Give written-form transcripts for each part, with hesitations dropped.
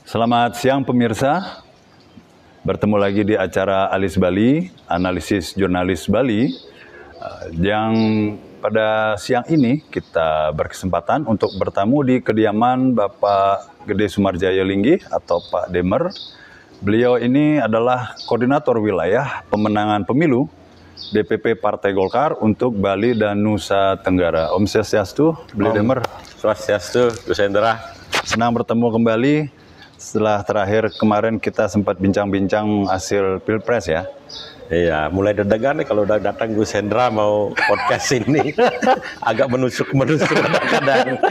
Selamat siang pemirsa, bertemu lagi di acara Alis Bali, analisis jurnalis Bali, yang pada siang ini kita berkesempatan untuk bertamu di kediaman Bapak Gede Sumarjaya Linggih atau Pak Demer. Beliau ini adalah koordinator wilayah pemenangan pemilu DPP Partai Golkar untuk Bali dan Nusa Tenggara. Om Swastiastu, beliau Demer. Swastiastu, Gus Hendra. Senang bertemu kembali. Setelah terakhir kemarin kita sempat bincang-bincang hasil Pilpres ya. Iya, mulai deg-degan nih kalau udah datang Gus Hendra mau podcast ini. Agak menusuk-menusuk kadang-kadang.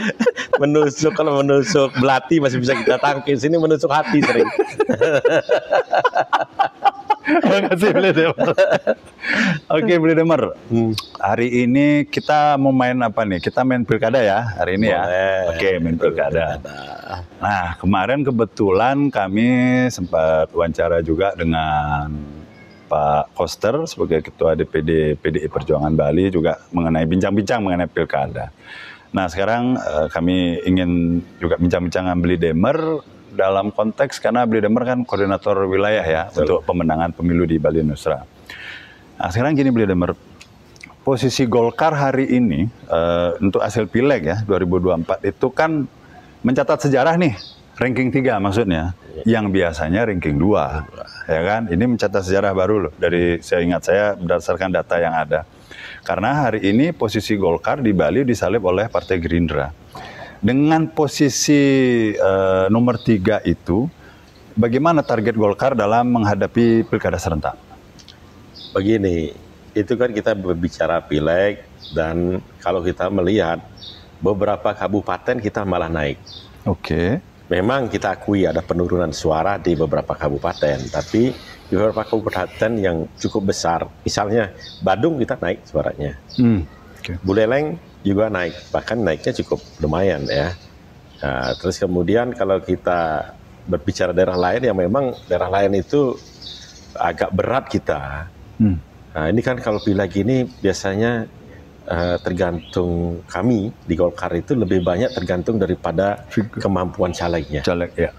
Kalau menusuk belati masih bisa kita tangkis. Ini menusuk hati sering. Terima kasih beliau Demer. Oke beliau Demer. Hari ini kita mau main apa nih? Kita main pilkada ya hari ini ya. Oke, main pilkada. Nah kemarin kebetulan kami sempat wawancara juga dengan Pak Koster sebagai Ketua DPD PDI Perjuangan Bali juga mengenai bincang-bincang mengenai pilkada. Nah sekarang kami ingin juga bincang-bincang dengan beliau Demer dalam konteks karena beliau Demer kan koordinator wilayah ya untuk pemenangan pemilu di Bali Nusra. Nah sekarang gini beliau Demer, posisi Golkar hari ini untuk hasil pileg ya 2024 itu kan mencatat sejarah nih, ranking 3 maksudnya, yang biasanya ranking 2, ya kan? Ini mencatat sejarah baru loh, dari saya ingat saya berdasarkan data yang ada. Karena hari ini posisi Golkar di Bali disalib oleh Partai Gerindra. Dengan posisi nomor 3 itu, bagaimana target Golkar dalam menghadapi pilkada serentak? Begini, itu kan kita berbicara pileg dan kalau kita melihat beberapa kabupaten kita malah naik. Oke. Memang kita akui ada penurunan suara di beberapa kabupaten, tapi di beberapa kabupaten yang cukup besar, misalnya Badung kita naik suaranya. Okay. Buleleng juga naik, bahkan naiknya cukup lumayan ya. Nah, terus kemudian kalau kita berbicara daerah lain, yang memang daerah lain itu agak berat kita. Nah ini kan kalau pileg ini biasanya tergantung kami di Golkar itu lebih banyak tergantung daripada kemampuan calegnya. Caleg ya.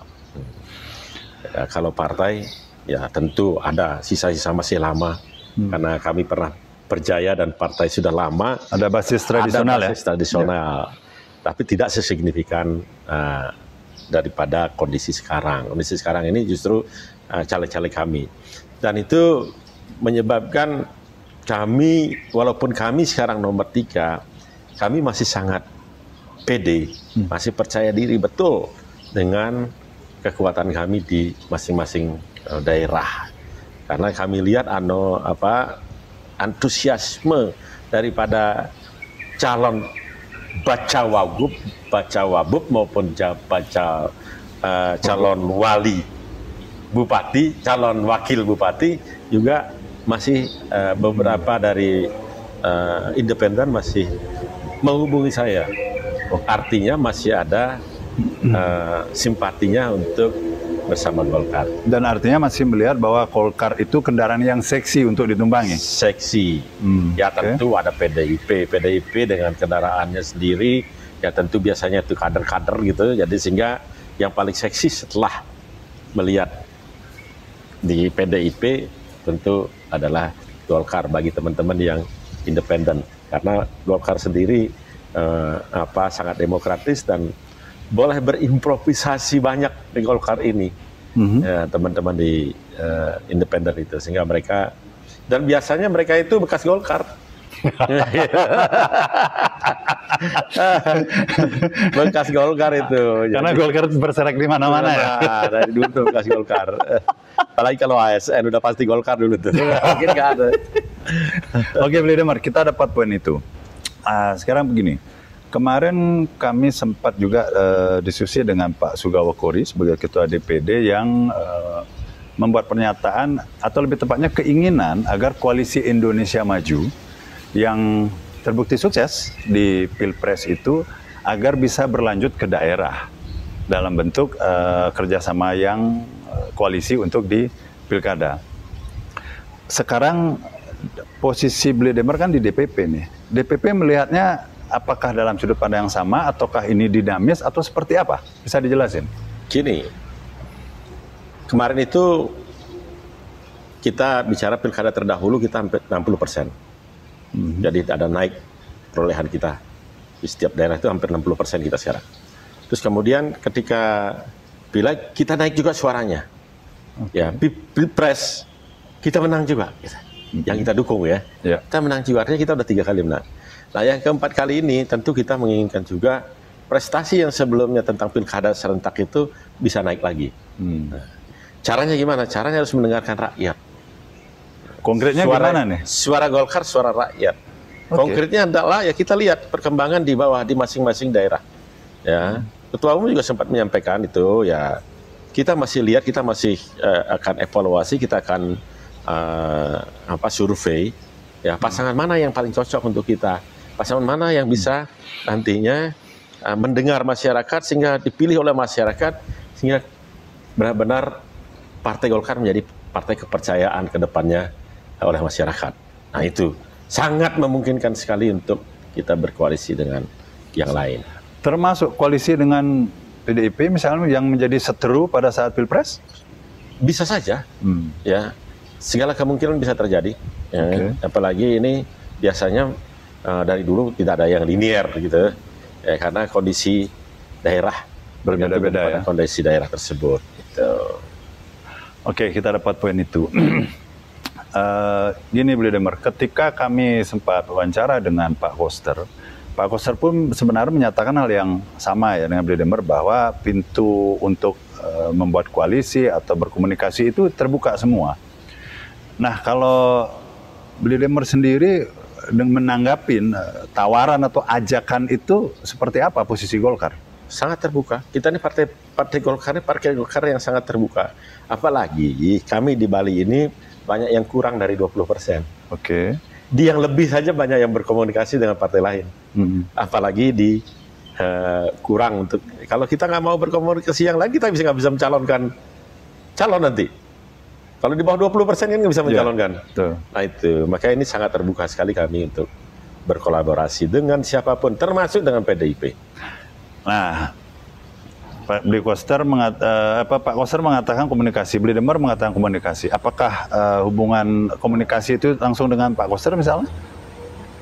Ya, kalau partai ya tentu ada sisa-sisa masih lama karena kami pernah berjaya dan partai sudah lama. Ada basis tradisional ada basis tradisional, tapi tidak sesignifikan daripada kondisi sekarang. Kondisi sekarang ini justru caleg-caleg kami. Dan itu menyebabkan kami, walaupun kami sekarang nomor 3, kami masih sangat pede, masih percaya diri betul dengan kekuatan kami di masing-masing daerah. Karena kami lihat antusiasme daripada calon baca wabub maupun calon wali bupati, calon wakil bupati juga masih beberapa dari independen masih menghubungi saya. Artinya masih ada simpatinya untuk bersama Golkar. Dan artinya masih melihat bahwa Golkar itu kendaraan yang seksi untuk ditumpangi? Seksi. Ya tentu ada PDIP dengan kendaraannya sendiri, ya tentu biasanya itu kader-kader gitu, jadi sehingga yang paling seksi setelah melihat di PDIP tentu adalah Golkar bagi teman-teman yang independen. Karena Golkar sendiri sangat demokratis dan boleh berimprovisasi banyak di Golkar ini, teman-teman di independen itu, sehingga mereka, dan biasanya mereka itu bekas Golkar. Bekas Golkar itu. Karena Golkar berserak di mana-mana ya. Dari dulu tuh bekas Golkar. Apalagi kalau ASN udah pasti Golkar dulu tuh. Mungkin nggak ada. Oke, beliau Demer, kita dapat poin itu. Sekarang begini. Kemarin kami sempat juga diskusi dengan Pak Sugawa Kori sebagai Ketua DPD yang membuat pernyataan atau lebih tepatnya keinginan agar koalisi Indonesia Maju yang terbukti sukses di Pilpres itu agar bisa berlanjut ke daerah dalam bentuk kerjasama yang koalisi untuk di Pilkada. Sekarang posisi beliau Demer kan di DPP nih. DPP melihatnya apakah dalam sudut pandang yang sama, ataukah ini dinamis, atau seperti apa? Bisa dijelasin? Gini, Kemarin itu kita bicara pilkada terdahulu kita hampir 60%. Jadi ada naik perolehan kita. Di setiap daerah itu hampir 60% kita sekarang. Terus kemudian ketika pileg kita naik juga suaranya. Ya, pilpres kita menang juga. Yang kita dukung ya. Kita menang juga, artinya kita udah 3 kali menang. Nah yang keempat kali ini tentu kita menginginkan juga prestasi yang sebelumnya tentang pilkada serentak itu bisa naik lagi. Nah, caranya gimana? Caranya harus mendengarkan rakyat. Konkretnya gimana nih? Suara Golkar, suara rakyat. Konkretnya adalah ya kita lihat perkembangan di bawah di masing-masing daerah. Ya, Ketua Umum juga sempat menyampaikan itu ya. Kita masih lihat, kita masih akan evaluasi, kita akan survei. Ya, pasangan mana yang paling cocok untuk kita? Pasangan mana yang bisa nantinya mendengar masyarakat sehingga dipilih oleh masyarakat sehingga benar-benar Partai Golkar menjadi partai kepercayaan ke depannya oleh masyarakat. Nah itu sangat memungkinkan sekali untuk kita berkoalisi dengan yang lain. Termasuk koalisi dengan PDIP misalnya yang menjadi seteru pada saat Pilpres? Bisa saja, ya segala kemungkinan bisa terjadi. Ya. Apalagi ini biasanya dari dulu tidak ada yang linear gitu, ya, karena kondisi daerah berbeda-beda ya. Kondisi daerah tersebut. Gitu. Oke, kita dapat poin itu. Gini Beli Demar, ketika kami sempat wawancara dengan Pak Koster pun sebenarnya menyatakan hal yang sama ya dengan Beli Demar bahwa pintu untuk membuat koalisi atau berkomunikasi itu terbuka semua. Nah kalau Beli Demar sendiri menanggapin tawaran atau ajakan itu seperti apa posisi Golkar? Sangat terbuka. Kita ini partai Golkar ini partai Golkar yang sangat terbuka. Apalagi kami di Bali ini banyak yang kurang dari 20%. Di yang lebih saja banyak yang berkomunikasi dengan partai lain. Apalagi di kurang untuk kalau kita nggak mau berkomunikasi yang lain kita nggak bisa mencalonkan calon nanti. Kalau di bawah 20% kan nggak bisa mencalonkan. Nah itu makanya ini sangat terbuka sekali kami untuk berkolaborasi dengan siapapun termasuk dengan PDIP. Nah, Pak Koster mengatakan komunikasi, Beli Demar mengatakan komunikasi. Apakah hubungan komunikasi itu langsung dengan Pak Koster misalnya?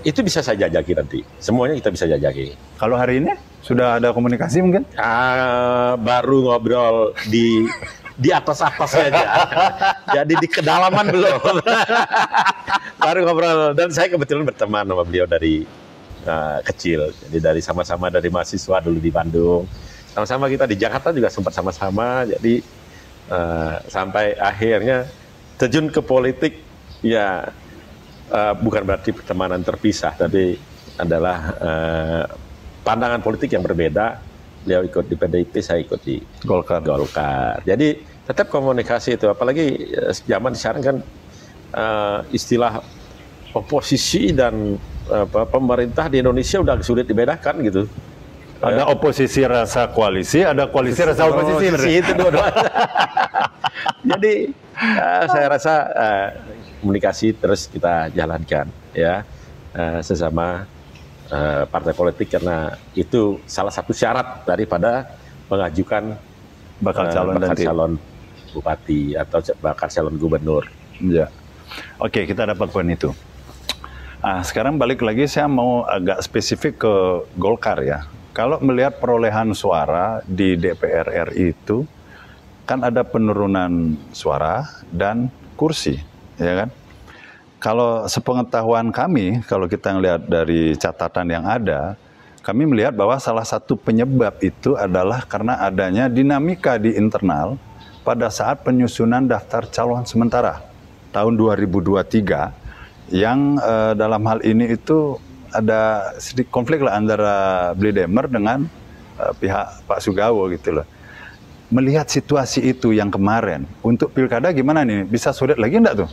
Itu bisa saya jajaki nanti. Semuanya kita bisa jajaki. Kalau hari ini sudah ada komunikasi mungkin? Baru ngobrol di atas-atas saja. Jadi di kedalaman belum. Baru ngobrol dan saya kebetulan berteman sama beliau dari kecil. Jadi dari sama-sama dari mahasiswa dulu di Bandung. Sama-sama kita di Jakarta juga sempat sama-sama, jadi sampai akhirnya terjun ke politik, ya bukan berarti pertemanan terpisah, tapi adalah pandangan politik yang berbeda. Beliau ikut di PDIP, saya ikut di Golkar. Jadi tetap komunikasi itu, apalagi zaman sekarang kan istilah oposisi dan pemerintah di Indonesia udah sulit dibedakan gitu. Ada oposisi rasa koalisi, ada koalisi rasa oposisi. Itu dua-dua. Jadi saya rasa komunikasi terus kita jalankan ya sesama partai politik karena itu salah satu syarat daripada mengajukan bakal calon bupati atau bakal calon gubernur. Ya. Oke, kita dapat poin itu. Sekarang balik lagi saya mau agak spesifik ke Golkar ya. Kalau melihat perolehan suara di DPR RI itu, kan ada penurunan suara dan kursi, ya kan? Kalau sepengetahuan kami, kalau kita melihat dari catatan yang ada, kami melihat bahwa salah satu penyebab itu adalah karena adanya dinamika di internal pada saat penyusunan daftar calon sementara tahun 2023, yang dalam hal ini itu ada sedikit konflik lah antara Beli Demar dengan pihak Pak Sugawo gitu loh. Melihat situasi itu yang kemarin, untuk pilkada gimana nih? Bisa sulit lagi enggak tuh?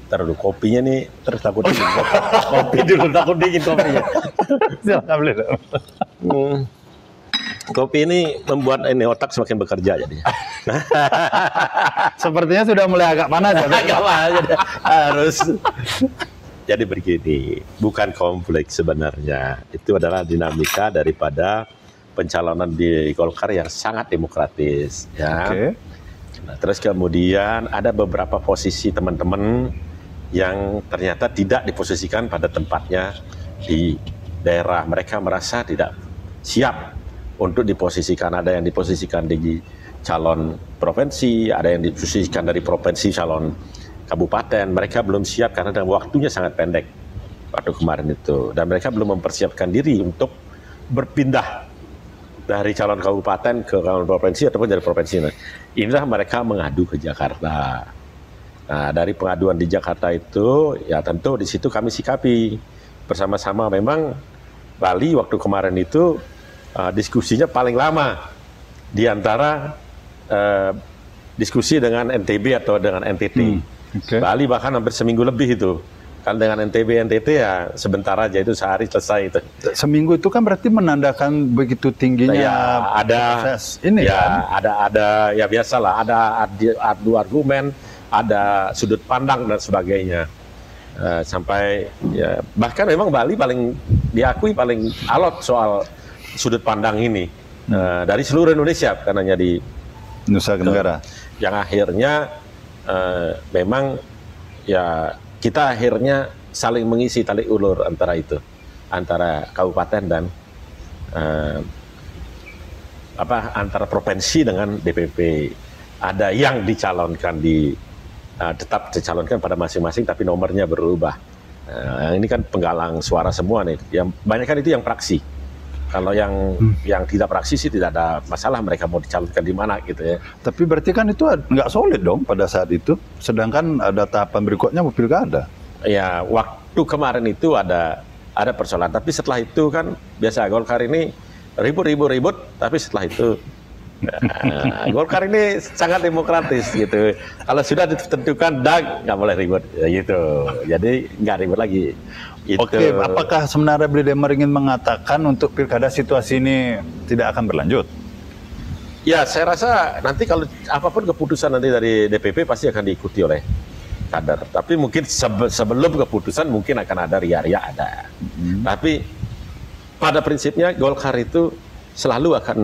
Ntar dulu kopinya nih, terus takut dingin. Kopi dulu, takut dingin kopinya. Silakan Beli. Kopi ini membuat ini otak semakin bekerja jadi. Sepertinya sudah mulai agak panas ya. Agak panas, harus. Jadi begini, bukan konflik sebenarnya. Itu adalah dinamika daripada pencalonan di Golkar yang sangat demokratis. Ya. Nah, terus kemudian ada beberapa posisi teman-teman yang ternyata tidak diposisikan pada tempatnya di daerah. Mereka merasa tidak siap untuk diposisikan. Ada yang diposisikan di calon provinsi, ada yang diposisikan dari provinsi calon kabupaten. Mereka belum siap karena dalam waktunya sangat pendek waktu kemarin itu. Dan mereka belum mempersiapkan diri untuk berpindah dari calon kabupaten ke calon provinsi ataupun dari provinsi. Nah, inilah mereka mengadu ke Jakarta. Nah, dari pengaduan di Jakarta itu, ya tentu di situ kami sikapi bersama-sama. Memang Bali waktu kemarin itu diskusinya paling lama di antara diskusi dengan NTB atau dengan NTT. Bali bahkan hampir seminggu lebih itu. Kalau dengan NTB, NTT ya sebentar aja, itu sehari selesai itu. Seminggu itu kan berarti menandakan begitu tingginya ya, ada proses ini ya, kan? ada ya biasalah, ada adu argumen, ada sudut pandang dan sebagainya. Sampai ya, bahkan memang Bali paling diakui paling alot soal sudut pandang ini dari seluruh Indonesia, bukan hanya di Nusa Tenggara. Yang akhirnya memang ya kita akhirnya saling mengisi tali ulur antara itu, antara kabupaten dan antara provinsi dengan DPP. Ada yang dicalonkan tetap dicalonkan pada masing-masing, tapi nomornya berubah. Ini kan penggalang suara semua nih. Yang banyak kan itu yang praksi. Kalau yang tidak praksi sih tidak ada masalah, mereka mau dicalonkan di mana gitu ya. Tapi berarti kan itu nggak solid dong pada saat itu. Sedangkan ada tahapan berikutnya mau pilkada. Ya, waktu kemarin itu ada persoalan. Tapi setelah itu kan biasa Golkar ini ribut, tapi setelah itu Golkar ini sangat demokratis gitu. Kalau sudah ditentukan nggak boleh ribut ya gitu. Jadi nggak ribut lagi. Itu. Oke, apakah sebenarnya Bli Demar ingin mengatakan untuk pilkada situasi ini tidak akan berlanjut? Ya, saya rasa nanti kalau apapun keputusan nanti dari DPP pasti akan diikuti oleh kader. Tapi mungkin sebelum keputusan mungkin akan ada ria-ria ada. Tapi pada prinsipnya Golkar itu selalu akan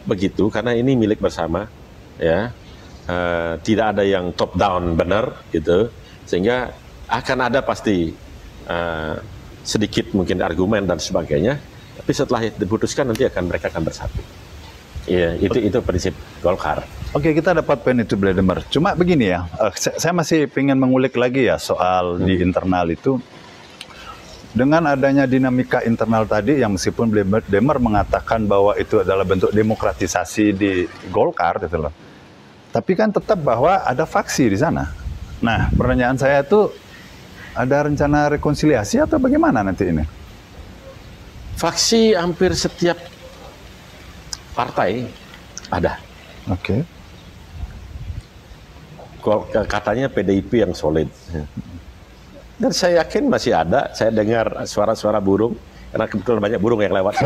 begitu karena ini milik bersama, ya. Tidak ada yang top down benar gitu, sehingga akan ada pasti sedikit mungkin argumen dan sebagainya, tapi setelah diputuskan nanti mereka akan bersatu. Iya, itu prinsip Golkar. Oke, kita dapat poin itu Bli Demar. Cuma begini ya, saya masih ingin mengulik lagi ya soal di internal itu. Dengan adanya dinamika internal tadi yang meskipun Bli Demar mengatakan bahwa itu adalah bentuk demokratisasi di Golkar gitu loh. Tapi kan tetap bahwa ada faksi di sana. Nah, pertanyaan saya itu ada rencana rekonsiliasi atau bagaimana nanti ini? Faksi hampir setiap partai ada. Oke. Katanya PDIP yang solid. Dan saya yakin masih ada. Saya dengar suara-suara burung, karena kebetulan banyak burung yang lewat.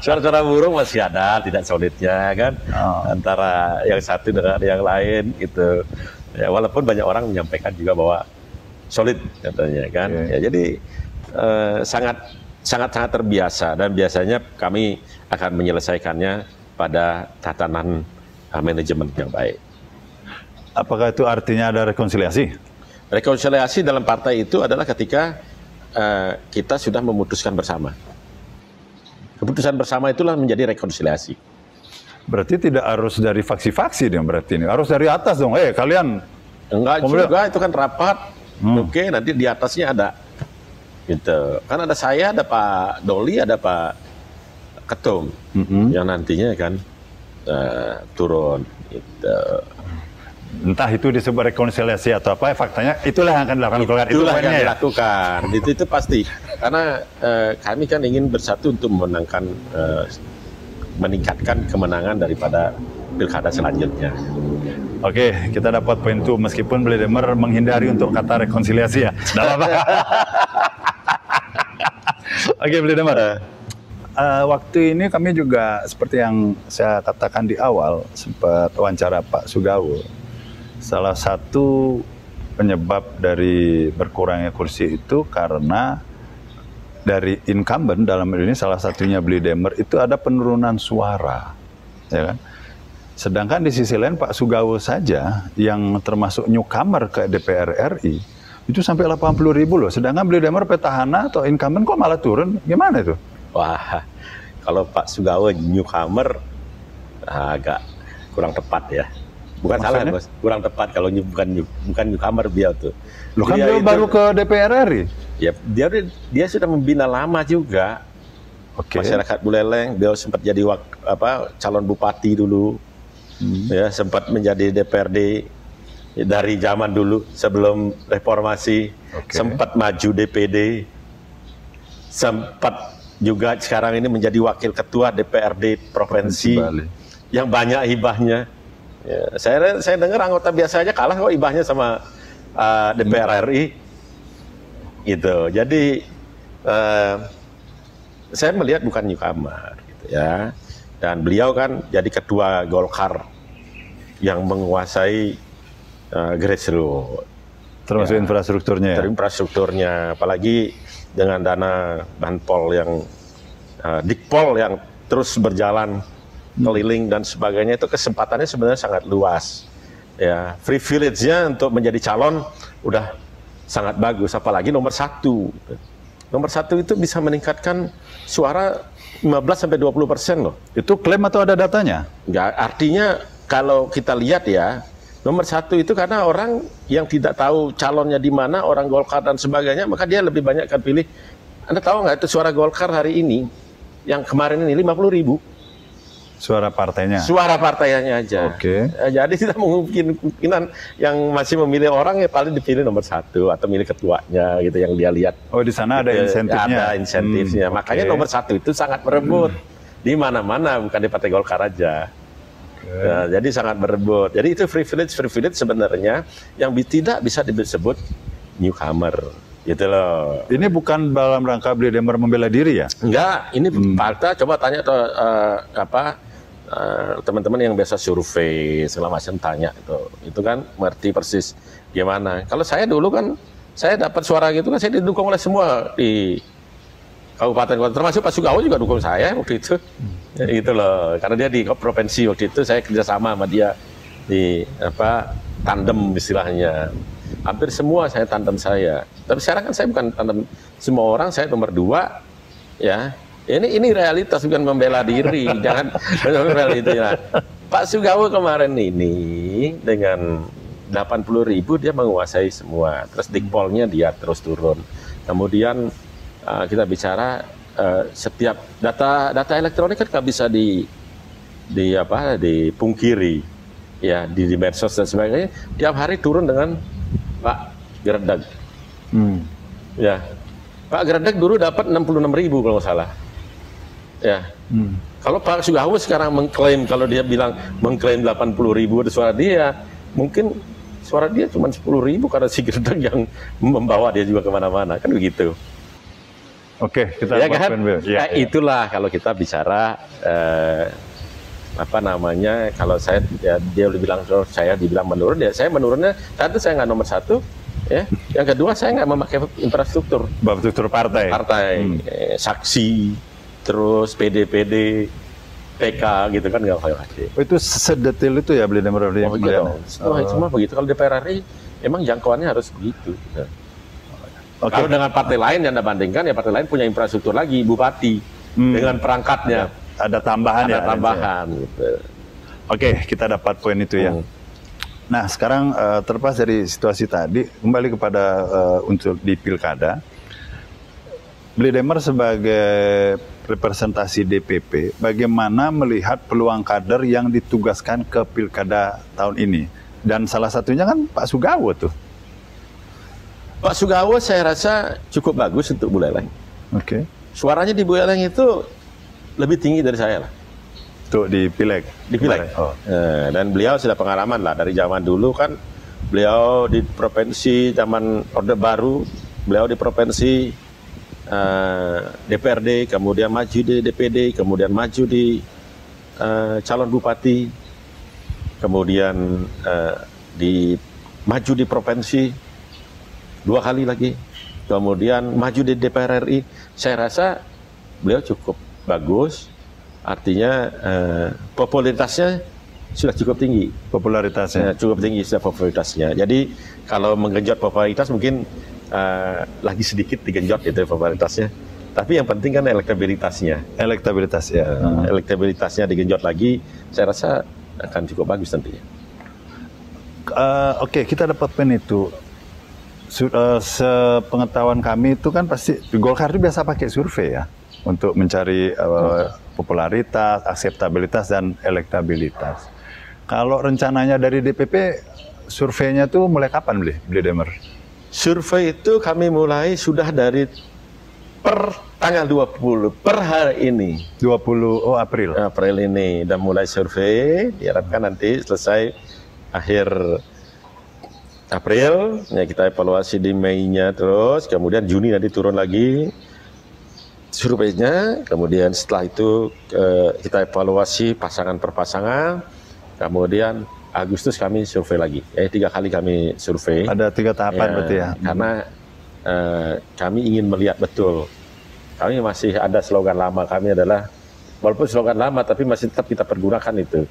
Suara-suara burung masih ada, tidak solidnya kan, antara yang satu dengan yang lain gitu. Ya, walaupun banyak orang menyampaikan juga bahwa solid katanya kan. Ya, jadi sangat terbiasa, dan biasanya kami akan menyelesaikannya pada tatanan manajemen yang baik. Apakah itu artinya ada rekonsiliasi? Rekonsiliasi dalam partai itu adalah ketika kita sudah memutuskan bersama. Keputusan bersama itulah menjadi rekonsiliasi. Berarti tidak harus dari faksi-faksi dong berarti ini. Harus dari atas dong. Kalian enggak juga, itu kan rapat. Oke, nanti di atasnya ada. Gitu. Kan ada saya, ada Pak Doli, ada Pak Ketum yang nantinya kan turun. Gitu. Entah itu disebut rekonsiliasi atau apa, faktanya itulah yang akan dilakukan Golkar. Itulah yang dilakukan. Itu pasti. Karena kami kan ingin bersatu untuk meningkatkan kemenangan daripada pilkada selanjutnya. Oke, kita dapat poin itu meskipun Bli Demar menghindari untuk kata rekonsiliasi ya. Tidak apa-apa. Oke, Bli Demar. Waktu ini kami juga seperti yang saya katakan di awal sempat wawancara Pak Sugawo. Salah satu penyebab dari berkurangnya kursi itu karena dari incumbent dalam ini salah satunya Bli Demar itu ada penurunan suara, ya kan? Sedangkan di sisi lain Pak Sugawo saja yang termasuk newcomer ke DPR RI itu sampai 80.000 loh. Sedangkan Bli Demar petahana atau incumbent kok malah turun? Gimana itu? Wah, kalau Pak Sugawo newcomer agak kurang tepat ya. Bukan Maksudnya? salah, Bos. Kurang tepat kalau bukan newcomer beliau tuh. Loh kan beliau baru ke DPR RI. Ya, dia sudah membina lama juga. Oke. Masyarakat Buleleng, beliau sempat jadi calon bupati dulu. Ya, sempat menjadi DPRD dari zaman dulu sebelum reformasi. Oke. Sempat maju DPD. Sempat juga sekarang ini menjadi wakil ketua DPRD provinsi Bali. yang banyak hibahnya. Ya, saya dengar anggota biasa aja kalah kok hibahnya sama DPR RI. Gitu. Jadi saya melihat bukan newcomer gitu ya. Dan beliau kan jadi ketua Golkar yang menguasai grassroots. Termasuk infrastrukturnya ya? Infrastrukturnya, apalagi dengan dana Banpol yang Dikpol yang terus berjalan keliling dan sebagainya, itu kesempatannya sebenarnya sangat luas. Ya, privilege-nya untuk menjadi calon udah sangat bagus, apalagi nomor 1. Nomor 1 itu bisa meningkatkan suara 15-20% loh. Itu klaim atau ada datanya? Nggak, artinya kalau kita lihat ya, nomor 1 itu karena orang yang tidak tahu calonnya di mana, orang Golkar dan sebagainya, maka dia lebih banyak akan pilih. Anda tahu nggak itu suara Golkar hari ini, yang kemarin ini 50.000. Suara partainya? Suara partainya aja. Oke. Jadi tidak kemungkinan yang masih memilih orang ya paling dipilih nomor 1 atau milih ketuanya gitu yang dia lihat. Oh, di sana ada insentifnya? Ada insentifnya. Makanya nomor 1 itu sangat berebut. Di mana-mana, bukan di Partai Golkar aja. Nah, jadi sangat berebut. Jadi itu privilege sebenarnya yang tidak bisa disebut newcomer. Gitu loh. Ini bukan dalam rangka Bli Demar membela diri ya? Enggak, ini fakta. Coba tanya teman-teman yang biasa survei segala macam, tanya itu kan ngerti persis gimana. Kalau saya dulu kan saya dapat suara gitu kan, saya didukung oleh semua di kabupaten kota, termasuk Pak Sugawo juga dukung saya waktu itu. Ya, gitu loh, karena dia di provinsi waktu itu, saya kerjasama sama dia di tandem istilahnya. Hampir semua saya tandem saya. Tapi sekarang kan saya bukan tandem semua orang, saya nomor 2 ya. Ini realitas, bukan membela diri. Jangan membela diri. Pak Sugawo kemarin ini dengan 80.000 dia menguasai semua. Terus Dikpolnya dia terus turun. Kemudian kita bicara setiap data elektronik kan nggak bisa dipungkiri ya, di medsos dan sebagainya. Tiap hari turun dengan Pak Gerdeg. Ya, Pak Gerdeg dulu dapat 66.000 kalau nggak salah. Ya, kalau Pak Sugawo sekarang mengklaim, kalau dia bilang mengklaim 80.000 ada suara dia, mungkin suara dia cuma 10.000 karena si Gerdeg yang membawa dia juga kemana-mana, kan begitu. Oke, kita kan? Ya, itulah kalau kita bicara kalau saya ya, dia bilang saya dibilang menurun, ya saya menurunnya satu, saya nggak nomor 1 ya, yang kedua saya nggak memakai infrastruktur partai saksi, terus PD PK gitu kan nggak pakai. Oh, itu sedetil itu ya Bli Demar? Semua begitu. Kalau DPR RI emang jangkauannya harus begitu. Gitu. Kalau dengan partai lain yang Anda bandingkan, ya partai lain punya infrastruktur lagi, bupati dengan perangkatnya. Ada tambahan ya? Ada tambahan. Gitu. Oke, kita dapat poin itu ya. Nah, sekarang terlepas dari situasi tadi, kembali kepada unsur di pilkada. Bli Demar sebagai representasi DPP, bagaimana melihat peluang kader yang ditugaskan ke pilkada tahun ini? Dan salah satunya kan Pak Sugawo tuh. Pak Sugawo saya rasa cukup bagus untuk Buleleng. Oke. Suaranya di Buleleng itu lebih tinggi dari saya lah. Tuh di Pileg? Di Pileg. Oh. Dan beliau sudah pengalaman lah dari zaman dulu kan. Beliau di provinsi zaman Orde Baru, beliau di provinsi DPRD, kemudian maju di DPD, kemudian maju di calon bupati, kemudian maju di provinsi 2 kali lagi, kemudian maju di DPR RI. Saya rasa beliau cukup bagus, artinya popularitasnya sudah cukup tinggi. Popularitasnya. Cukup tinggi sudah popularitasnya. Jadi kalau menggenjot popularitas mungkin lagi sedikit digenjot itu popularitasnya. Tapi yang penting kan elektabilitasnya. Elektabilitas ya. Elektabilitasnya digenjot lagi, saya rasa akan cukup bagus nantinya. Oke, kita dapat pen itu. Sepengetahuan kami itu kan pasti Golkar itu biasa pakai survei ya untuk mencari popularitas, akseptabilitas dan elektabilitas. Kalau rencananya dari DPP surveinya tuh mulai kapan beli Demer? Survei itu kami mulai sudah dari per tanggal 20 per hari ini. 20 April. April ini dan mulai survei, diharapkan nanti selesai akhir April, ya kita evaluasi di Mei-nya terus, kemudian Juni nanti turun lagi surveinya, kemudian setelah itu kita evaluasi pasangan per pasangan, kemudian Agustus kami survei lagi. 3 kali kami survei. Ada 3 tahapan berarti ya? Karena kami ingin melihat betul. Kami masih ada slogan lama kami adalah, walaupun slogan lama tapi masih tetap kita pergunakan itu.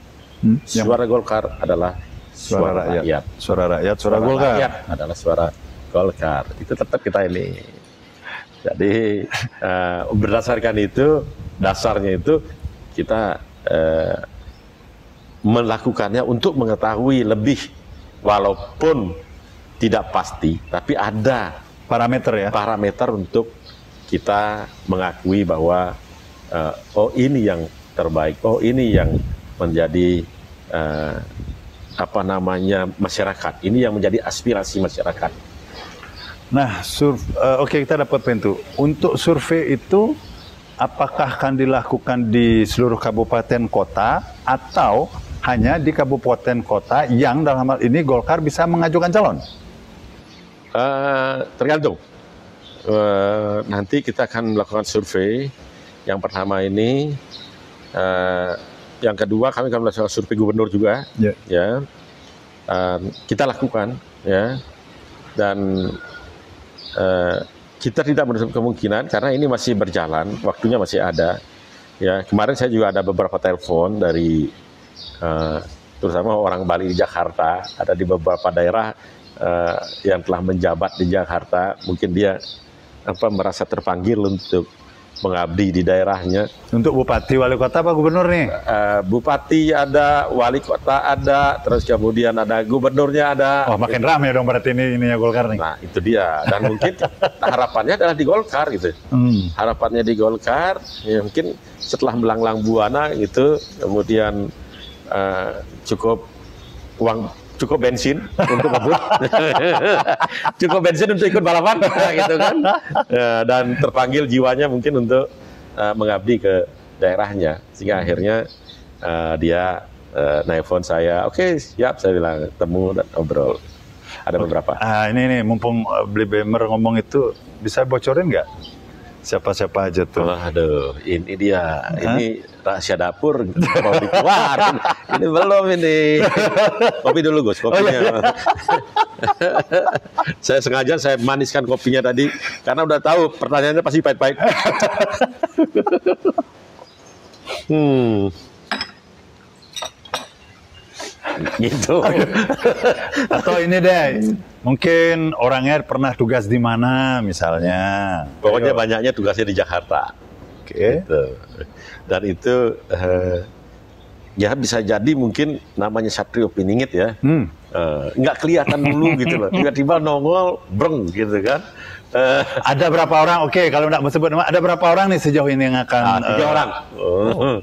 Suara Golkar adalah suara rakyat. Suara rakyat, suara Golkar. Rakyat adalah suara Golkar. Itu tetap kita ini. Jadi berdasarkan itu, dasarnya itu kita melakukannya untuk mengetahui lebih, walaupun tidak pasti, tapi ada parameter untuk kita mengakui bahwa oh ini yang terbaik, oh ini yang menjadi masyarakat, ini yang menjadi aspirasi masyarakat. Nah, oke, kita dapat pintu. Untuk survei itu, apakah akan dilakukan di seluruh kabupaten kota atau hanya di kabupaten kota yang dalam hal ini Golkar bisa mengajukan calon? Tergantung. Nanti kita akan melakukan survei. Yang pertama ini, yang kedua kami akan melakukan survei gubernur juga. Ya, kita lakukan, ya, dan kita tidak menutup kemungkinan karena ini masih berjalan, waktunya masih ada. Ya, kemarin saya juga ada beberapa telepon dari terutama orang Bali di Jakarta, ada di beberapa daerah yang telah menjabat di Jakarta, mungkin dia merasa terpanggil untuk mengabdi di daerahnya. Untuk bupati, wali kota, apa gubernur nih? Bupati ada, wali kota ada, terus kemudian ada gubernurnya ada. Oh, makin ramai dong berarti ini ya Golkar nih. Nah, itu dia. Dan mungkin harapannya adalah di Golkar gitu. Harapannya di Golkar, ya mungkin setelah melanglang buana gitu, kemudian cukup bensin untuk ngebut, cukup bensin untuk ikut balapan, gitu kan, dan terpanggil jiwanya mungkin untuk mengabdi ke daerahnya, sehingga akhirnya dia nelfon saya, oke, siap, saya bilang temu dan ngobrol. Ada beberapa. Ini mumpung beli Bemer ngomong itu, bisa bocorin nggak? Siapa-siapa aja tuh? Aduh, ini dia. Ini rahasia dapur. Mau dikeluarin. Ini belum ini. Kopi dulu, Gus. Kopinya. Saya sengaja saya maniskan kopinya tadi. Karena udah tahu pertanyaannya pasti pahit-pahit. Gitu. Atau ini deh, mungkin orangnya pernah tugas di mana misalnya. Pokoknya banyaknya tugasnya di Jakarta. Oke. Gitu. Dan itu ya bisa jadi mungkin namanya Satrio Piningit ya. Nggak kelihatan dulu gitu loh. Tiba-tiba nongol, breng gitu kan. Ada berapa orang? Oke, kalau nggak sebut nama, ada berapa orang nih sejauh ini yang akan? 3 orang.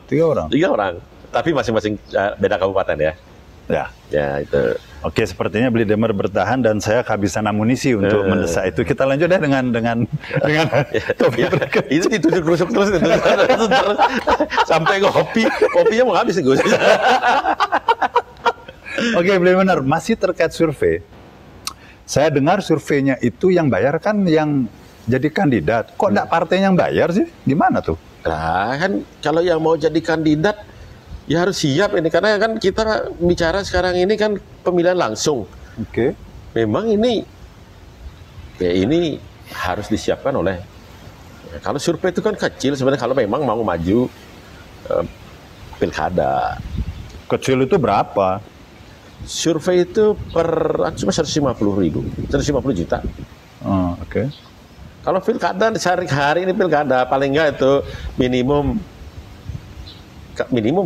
3 orang. 3 orang. Tapi masing-masing beda kabupaten ya. Ya itu. Oke, sepertinya Beli Demer bertahan dan saya kehabisan amunisi untuk mendesak itu. Kita lanjut deh dengan kopi berikut. Itu ditunjuk rusuk terus sampai kopinya mau habis Gus. Oke, Beli Demer, masih terkait survei. Saya dengar surveinya itu yang bayar kan yang jadi kandidat. Kok enggak partainya yang bayar sih? Gimana tuh? Nah, kan kalau yang mau jadi kandidat ya harus siap ini, karena kan kita bicara sekarang ini kan pemilihan langsung. Oke. Memang ini harus disiapkan oleh. Kalau survei itu kan kecil sebenarnya kalau memang mau maju pilkada. Kecil itu berapa? Survei itu cuma 150 juta. Oh, oke. Kalau pilkada sehari-hari ini pilkada paling enggak itu minimum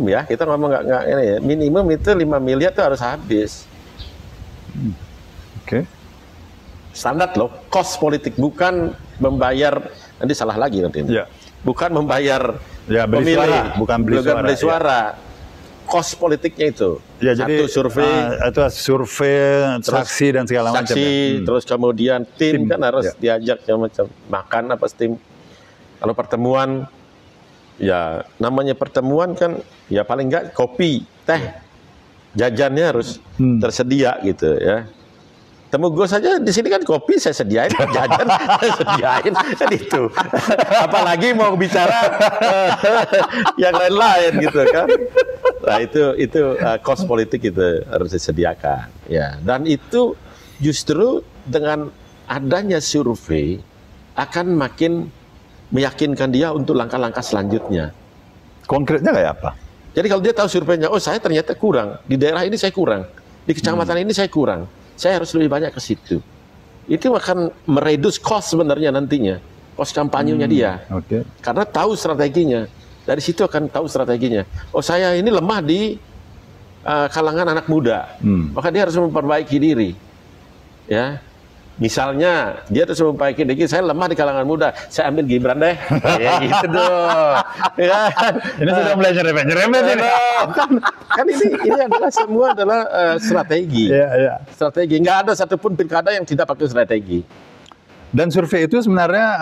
ya, kita ngomong nggak ini ya, minimum itu 5 miliar itu harus habis. Oke. Standar loh, cost politik, bukan membayar, nanti salah lagi nanti. Ya. Bukan membayar beli pemilih, suara, bukan beli suara. Cost politiknya itu. Ya, satu jadi survei, itu survei, saksi dan segala macam. Saksi, terus kemudian tim kan harus diajak macam makan apa tim. Kalau pertemuan, ya namanya pertemuan kan, ya paling enggak kopi, teh, jajannya harus tersedia gitu ya. Temu gue saja di sini kan kopi saya sediain, jajan saya sediain, kan itu. Apalagi mau bicara yang lain-lain gitu kan. Nah itu cost politik itu harus disediakan. Ya, dan itu justru dengan adanya survei akan makin meyakinkan dia untuk langkah-langkah selanjutnya. Konkretnya kayak apa? Jadi kalau dia tahu surveinya, oh saya ternyata kurang, di daerah ini saya kurang, di kecamatan ini saya kurang, saya harus lebih banyak ke situ. Itu akan meredus cost sebenarnya nantinya, cost kampanyenya dia. Okay. Karena tahu strateginya, dari situ akan tahu strateginya. Oh saya ini lemah di kalangan anak muda, maka dia harus memperbaiki diri. Ya. Misalnya dia harus memperbaiki diri, saya lemah di kalangan muda, saya ambil Gibran deh, ya gitu dong. Ya. Ini sudah mulai nyerempet ini. Kan ini adalah semua adalah strategi. Ya. Strategi, nggak ada satupun pilkada yang tidak pakai strategi. Dan survei itu sebenarnya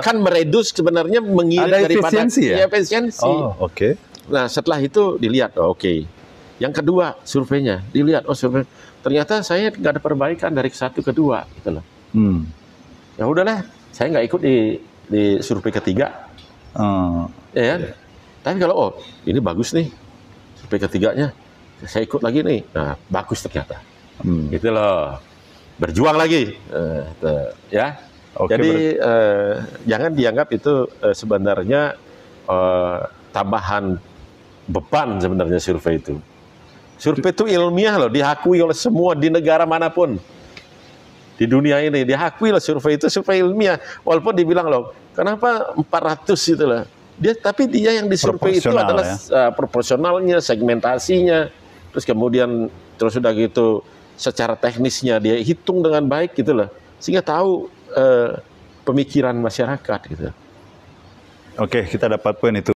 akan meredus sebenarnya mengirim ada daripada efisiensi ya? Efisiensi. Oh, oke. Nah setelah itu dilihat, oke. Yang kedua surveinya dilihat, oh survei ternyata saya nggak ada perbaikan dari satu ke dua, gitu loh. Ya udahlah, saya nggak ikut di survei ketiga. Ya kan? Tapi kalau ini bagus nih survei ketiganya, saya ikut lagi nih. Nah bagus ternyata. Gitu loh. Berjuang lagi, ya. Oke, jadi jangan dianggap itu sebenarnya tambahan beban sebenarnya survei itu. Survei itu ilmiah loh, diakui oleh semua di negara manapun di dunia ini, diakui loh survei itu survei ilmiah. Walaupun dibilang loh, kenapa 400 gitu loh. Tapi dia yang disurvei itu adalah proporsionalnya, segmentasinya, terus kemudian terus udah gitu secara teknisnya dia hitung dengan baik gitu loh, sehingga tahu pemikiran masyarakat gitu. Oke, kita dapat poin itu.